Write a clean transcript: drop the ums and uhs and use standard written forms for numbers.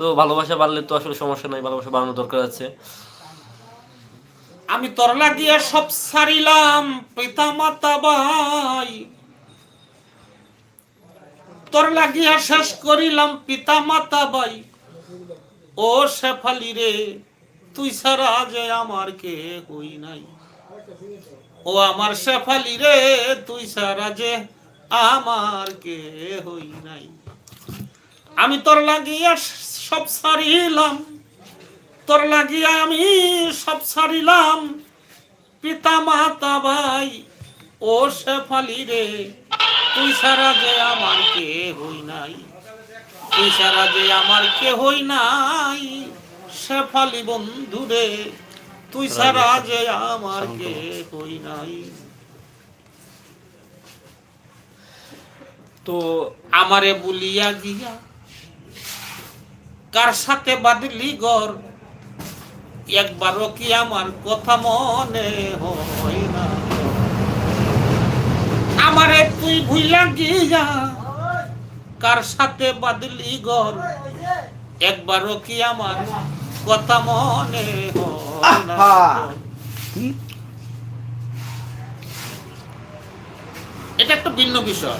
তো ভালোবাসা বাড়লে তো আসলে সমস্যা নাই, ভালোবাসা বাড়ানোর দরকার আছে। আমি তোর লাগিয়া সব সারিলাম পিতা মাতা ভাই, তোর লাগিয়া শেষ করিলাম পিতা মাতা ভাই। ও শেফালি রে তুই ছাড়া যে আমার কে হই নাই, ও আমার শেফালি রে তুই ছাড়া যে আমার কে হই নাই। আমি তোর লাগিয়া সব সারিলাম, তোর লাগিয়া আমি সব সারিলাম পিতা মাতা ভাই। ও শেফালি রে তুই ছাড়া যে আমার কে হই নাই, তুই ছাড়া যে আমার কে হই নাই। শেফালি বন্ধু রে তুই ছাড়া যে আমার কে হই নাই। তো আমারে বলিয়া গিয়া কার সাথে বাঁধলি ঘর, একবারও কি আমার কথা মনে হয় না। আমারে তুই ভুইলা গিয়া কার সাথে বাঁধলি ঘর, একবারও কি আমার কথা মনে হয় না। এটা একটা ভিন্ন বিষয়।